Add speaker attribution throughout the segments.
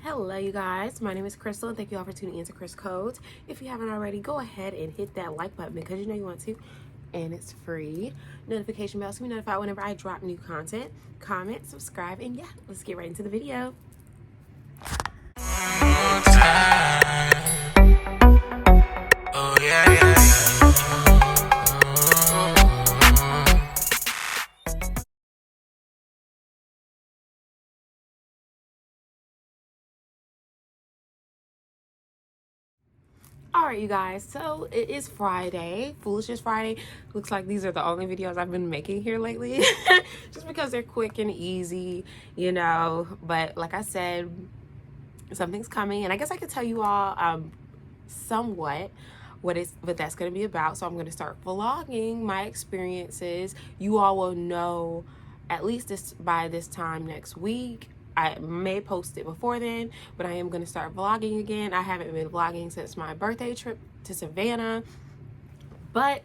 Speaker 1: Hello you guys, my name is Crystal and thank you all for tuning in to Chris Codes. If you haven't already, go ahead and hit that like button because you know you want to, and it's free. Notification bell so be notified whenever I drop new content. Comment, subscribe, and yeah, let's get right into the video. Oh yeah. Alright you guys, so it is Friday, Foolishness Friday. Looks like these are the only videos I've been making here lately. Just because they're quick and easy, you know. But like I said, something's coming. And I guess I could tell you all somewhat what that's going to be about. So I'm going to start vlogging my experiences. You all will know at least by this time next week. I may post it before then, but I am going to start vlogging again. I haven't been vlogging since my birthday trip to Savannah, but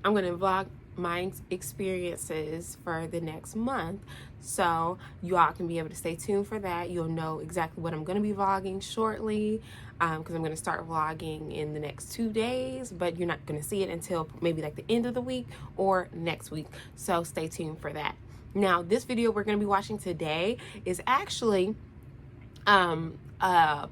Speaker 1: I'm going to vlog my experiences for the next month, so you all can be able to stay tuned for that. You'll know exactly what I'm going to be vlogging shortly, because I'm going to start vlogging in the next 2 days, but you're not going to see it until maybe like the end of the week or next week, so stay tuned for that. Now, this video we're going to be watching today is actually somewhat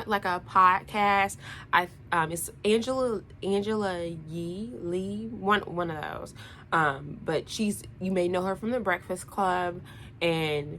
Speaker 1: like a podcast. It's Angela Yee Lee, one of those. But you may know her from The Breakfast Club, and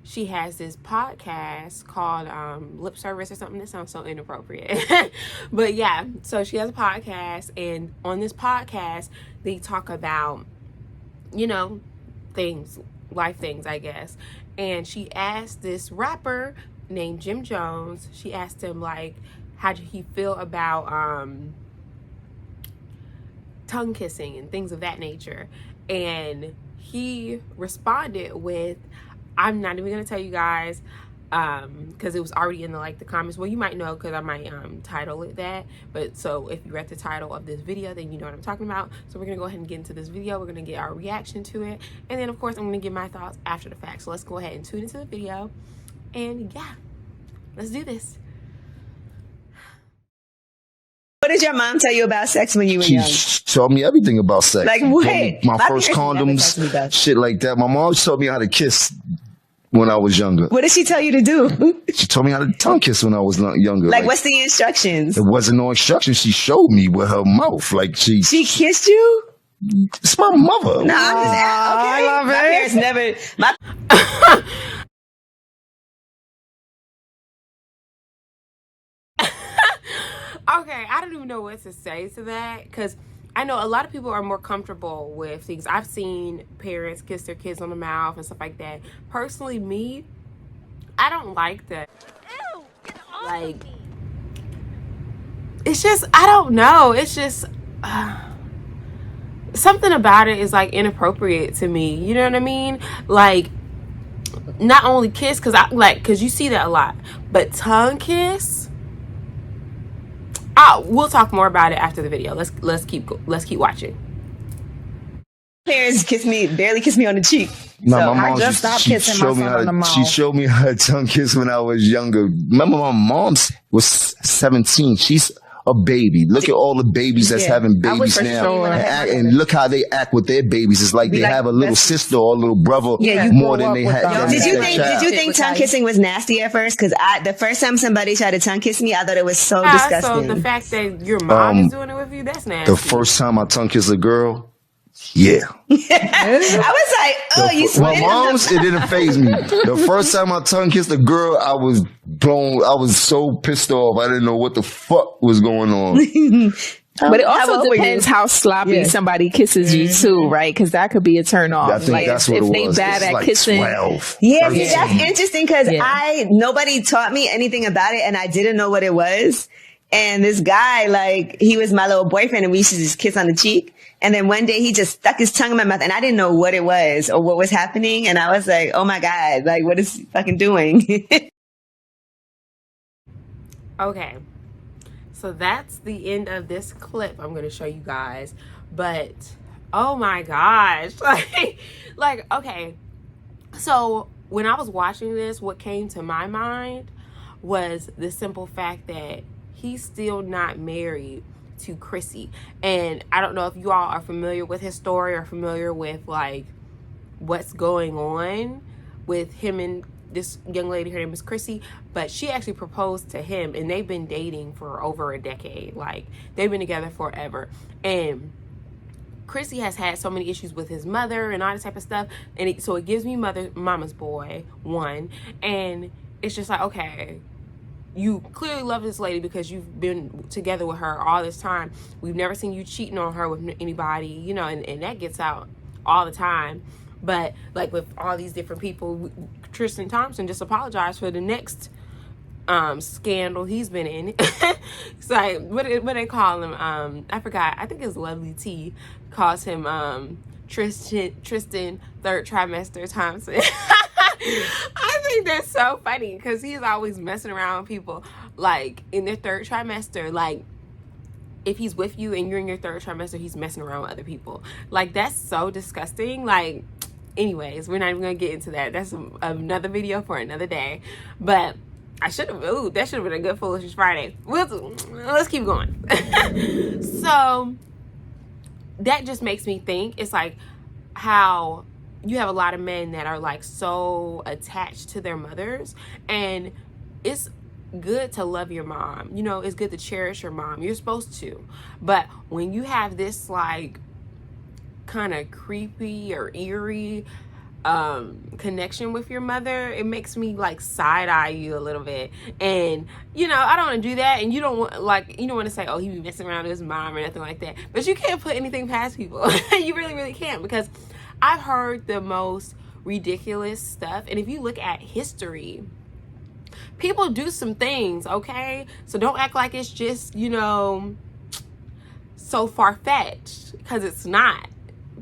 Speaker 1: she has this podcast called Lip Service or something. That sounds so inappropriate. But yeah, so she has a podcast, and on this podcast they talk about, you know, life things, I guess. And she asked this rapper named Jim Jones, she asked him like how did he feel about tongue kissing and things of that nature, and he responded with, I'm not even gonna tell you guys because it was already in the comments. Well, you might know because I might title it that, but so if you read the title of this video, then you know what I'm talking about. So we're gonna go ahead and get into this video. We're gonna get our reaction to it, and then of course I'm gonna give my thoughts after the fact. So let's go ahead and tune into the video, and yeah, let's do this.
Speaker 2: What did your mom tell you about sex when you were young?
Speaker 3: She told me everything about sex.
Speaker 2: Like what?
Speaker 3: My first condoms, shit like that. My mom taught me how to kiss when I was younger.
Speaker 2: What did she tell you to do?
Speaker 3: She told me how to tongue kiss when I was younger.
Speaker 2: Like what's the instructions?
Speaker 3: There wasn't no instructions. She showed me with her mouth. Like she
Speaker 2: kissed you?
Speaker 3: It's my mother.
Speaker 2: No, I'm just okay.
Speaker 1: I love
Speaker 2: my
Speaker 1: it.
Speaker 2: parents never.
Speaker 1: Okay, I don't even know what to say to that, because I know a lot of people are more comfortable with things. I've seen parents kiss their kids on the mouth and stuff like that. Personally, me, I don't like that.
Speaker 4: Ew, get off
Speaker 1: Like,
Speaker 4: of me.
Speaker 1: it's just, I don't know. It's just something about it is like inappropriate to me. You know what I mean? Like, not only kiss, because you see that a lot, but tongue kiss. We'll talk more about it after the video. Let's keep watching.
Speaker 2: Parents barely kiss me on the cheek.
Speaker 3: No,
Speaker 2: So,
Speaker 3: my mom
Speaker 5: just stopped kissing my son on the mouth.
Speaker 3: She showed me how to tongue kiss when I was younger. Remember, my mom was 17. She's a baby. Look at all the babies that's having babies now, and look how they act with their babies. It's like they have a little sister or a little brother more than they had.
Speaker 2: Did you think tongue kissing was nasty at first? Because the first time somebody tried to tongue kiss me, I thought it was so disgusting.
Speaker 1: So the fact that your mom is doing it with you, that's nasty.
Speaker 3: The first time I tongue kissed a girl, yeah.
Speaker 2: I was like, oh, you
Speaker 3: My
Speaker 2: swear?
Speaker 3: mom's, it didn't faze me. The first time I tongue kissed a girl, I was blown. I was so pissed off. I didn't know what the fuck was going on.
Speaker 5: But it also depends how sloppy somebody kisses you too, right? Because that could be a turn off.
Speaker 3: I think that's what
Speaker 5: if
Speaker 3: it was.
Speaker 5: they bad
Speaker 3: It's
Speaker 5: at
Speaker 3: like
Speaker 5: kissing.
Speaker 3: 12.
Speaker 2: Yeah, see, that's interesting because nobody taught me anything about it, and I didn't know what it was. And this guy, like, he was my little boyfriend, and we used to just kiss on the cheek. And then one day he just stuck his tongue in my mouth, and I didn't know what it was or what was happening. And I was like, oh my God, like, what is he fucking doing?
Speaker 1: Okay, so that's the end of this clip I'm going to show you guys. But oh my gosh, like okay, so when I was watching this, what came to my mind was the simple fact that he's still not married to Chrissy. And I don't know if you all are familiar with his story or familiar with like what's going on with him and this young lady. Her name is Chrissy, but she actually proposed to him, and they've been dating for over a decade. Like, they've been together forever. And Chrissy has had so many issues with his mother and all this type of stuff, and so it gives me mama's boy one. And it's just like, okay, you clearly love this lady because you've been together with her all this time. We've never seen you cheating on her with anybody, you know, and that gets out all the time. But like with all these different people, Tristan Thompson just apologized for the next scandal he's been in. It's like, what they call him? I forgot. I think it's Lovely T calls him Tristan third trimester Thompson. I think that's so funny because he's always messing around with people like in their third trimester. Like, if he's with you and you're in your third trimester, he's messing around with other people. Like, that's so disgusting. Like, anyways, we're not even gonna get into that. That's another video for another day. But that should have been a good Foolishness Friday. Let's keep going. So that just makes me think, it's like how you have a lot of men that are like so attached to their mothers, and it's good to love your mom, you know, it's good to cherish your mom, you're supposed to. But when you have this like kind of creepy or eerie connection with your mother, it makes me like side-eye you a little bit. And you know, I don't want to do that, and you don't want to say, oh, he be messing around with his mom or nothing like that. But you can't put anything past people. You really can't, because I've heard the most ridiculous stuff. And if you look at history, people do some things, okay? So don't act like it's just, you know, so far-fetched, because it's not.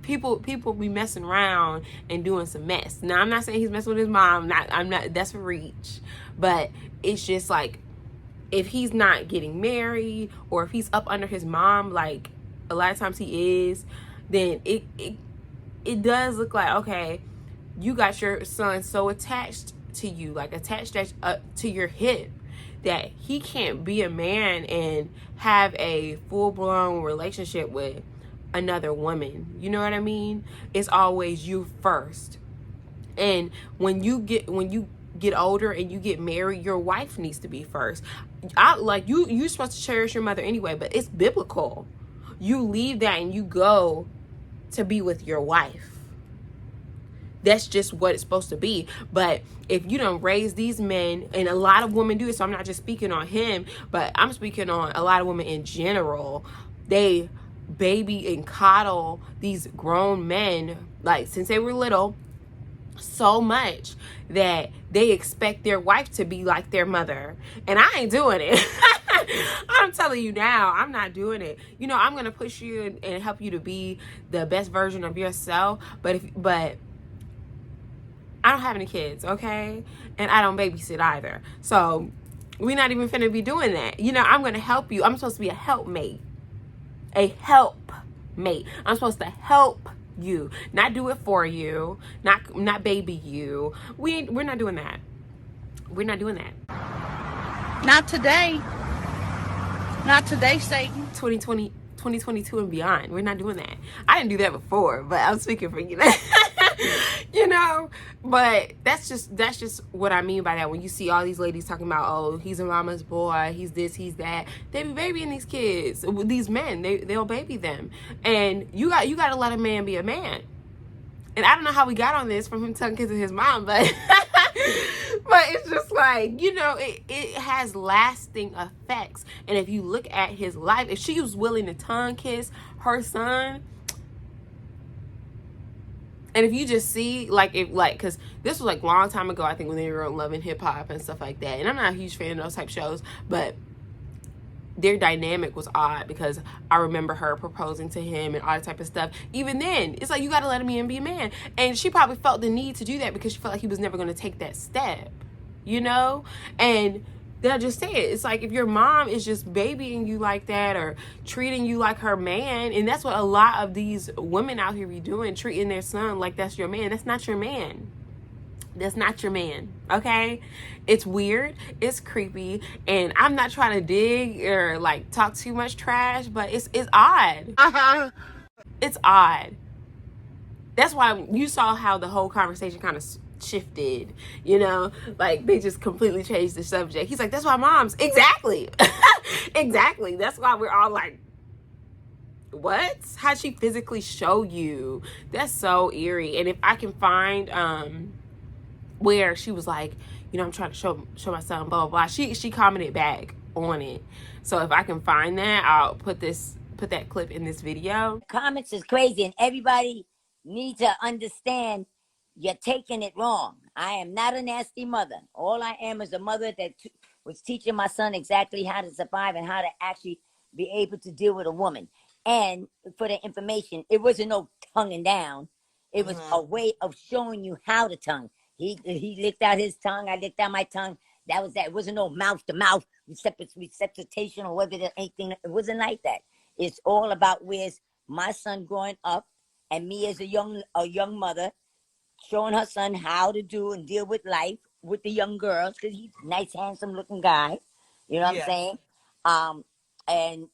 Speaker 1: People be messing around and doing some mess. Now, I'm not saying he's messing with his mom. I'm not. That's a reach. But it's just like, if he's not getting married, or if he's up under his mom, like a lot of times he is, then it does look like, okay, you got your son so attached to you, like attached to your hip, that he can't be a man and have a full-blown relationship with another woman. You know what I mean? It's always you first. And when you get older and you get married, your wife needs to be first. You're supposed to cherish your mother anyway, but it's biblical. You leave that and you go to be with your wife. That's just what it's supposed to be. But if you don't raise these men, and a lot of women do it, so I'm not just speaking on him, but I'm speaking on a lot of women in general. They baby and coddle these grown men, like since they were little, so much that they expect their wife to be like their mother. And I ain't doing it. I'm telling you now, I'm not doing it. You know, I'm gonna push you and help you to be the best version of yourself, but I don't have any kids, okay? And I don't babysit either. So we're not even finna be doing that. You know, I'm gonna help you. I'm supposed to be a helpmate. A helpmate. I'm supposed to help you, not do it for you, not baby you. We're not doing that. We're not doing that.
Speaker 4: Not today. Not today, Satan.
Speaker 1: 2020, 2022 and beyond. We're not doing that. I didn't do that before, but I'm speaking for you. You know, but that's just what I mean by that. When you see all these ladies talking about, oh, he's a mama's boy, he's this, he's that, they be babying these kids, these men, they'll baby them. And you got to let a man be a man. And I don't know how we got on this from him tongue kissing his mom, but but it's just like, you know, it has lasting effects. And if you look at his life, if she was willing to tongue kiss her son, and if you just see, because this was like a long time ago, I think, when they were on Love and Hip Hop and stuff like that. And I'm not a huge fan of those type shows, but their dynamic was odd, because I remember her proposing to him and all that type of stuff. Even then, it's like, you got to let him in and be a man. And she probably felt the need to do that because she felt like he was never going to take that step, you know? And then I just say it. It's like, if your mom is just babying you like that, or treating you like her man, and that's what a lot of these women out here be doing, treating their son like that's your man. That's not your man. That's not your man, okay? It's weird, it's creepy, and I'm not trying to dig or like talk too much trash, but it's odd. It's odd. That's why you saw how the whole conversation kind of shifted, you know, like they just completely changed the subject. He's like, that's why moms, exactly. Exactly. That's why we're all like, what? How'd she physically show you? That's so eerie. And if I can find where she was like, you know, I'm trying to show my son, blah blah blah, she commented back on it. So if I can find that, I'll put that clip in this video.
Speaker 6: Comments is crazy, and everybody needs to understand you're taking it wrong. I am not a nasty mother. All I am is a mother that was teaching my son exactly how to survive and how to actually be able to deal with a woman. And for the information, it wasn't no tonguing down. It was a way of showing you how to tongue. He licked out his tongue. I licked out my tongue. That was that. It wasn't no mouth to mouth resuscitation or whether there's anything. It wasn't like that. It's all about where's my son growing up and me as a young mother showing her son how to do and deal with life with the young girls, because he's a nice, handsome looking guy. You know what I'm saying? And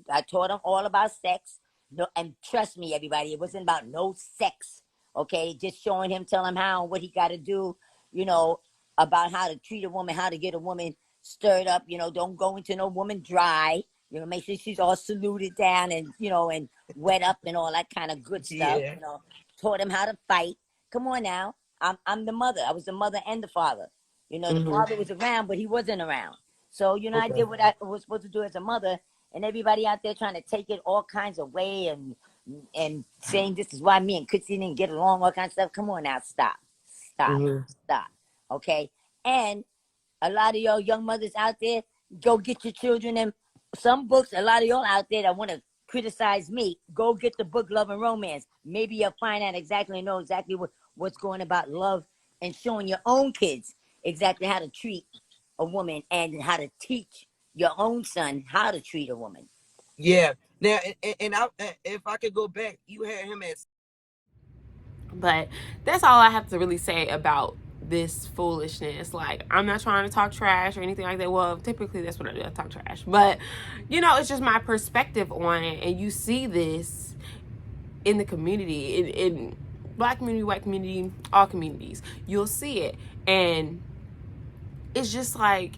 Speaker 6: I taught him all about sex. No, and trust me, everybody, it wasn't about no sex. Okay, just showing him, telling him how and what he got to do, you know, about how to treat a woman, how to get a woman stirred up, you know, don't go into no woman dry, you know, make sure she's all saluted down and, you know, and wet up and all that kind of good stuff, you know, taught him how to fight. Come on now, I'm the mother. I was the mother and the father. You know, the father was around, but he wasn't around. So, you know, I did what I was supposed to do as a mother, and everybody out there trying to take it all kinds of way and saying this is why me and Kutsi didn't get along, all kinds of stuff. Come on now, stop. Okay? And a lot of y'all young mothers out there, go get your children and some books. A lot of y'all out there that want to criticize me, go get the book Love and Romance. Maybe you'll find out exactly and know exactly what's going about love and showing your own kids exactly how to treat a woman and how to teach your own son how to treat a woman.
Speaker 7: Yeah. Now, and if I could go back, you had him at.
Speaker 1: But that's all I have to really say about this foolishness. Like, I'm not trying to talk trash or anything like that. Well, typically that's what I do. I talk trash. But, you know, it's just my perspective on it. And you see this in the community, in Black community, white community, all communities. You'll see it. And it's just like,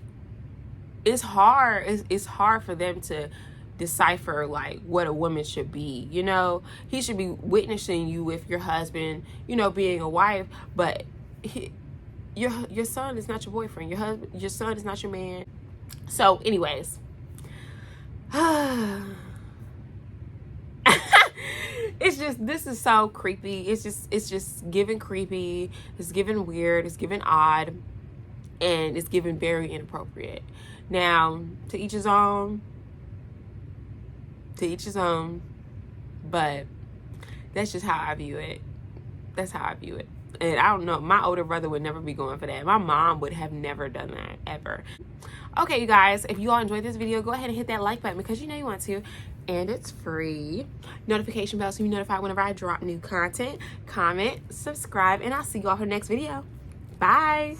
Speaker 1: it's hard. It's hard for them to decipher like what a woman should be. You know, he should be witnessing you with your husband, you know, being a wife, but your son is not your boyfriend. Your son is not your man. So anyways, it's just, this is so creepy. It's just giving creepy, it's giving weird, it's giving odd, and it's giving very inappropriate. Now, to each his own, but that's just how I view it. That's how I view it. And I don't know, my older brother would never be going for that. My mom would have never done that, ever. Okay, you guys, if you all enjoyed this video, go ahead and hit that like button because you know you want to. And it's free. Notification bell so you're notified whenever I drop new content. Comment, subscribe, and I'll see you all for the next video. Bye.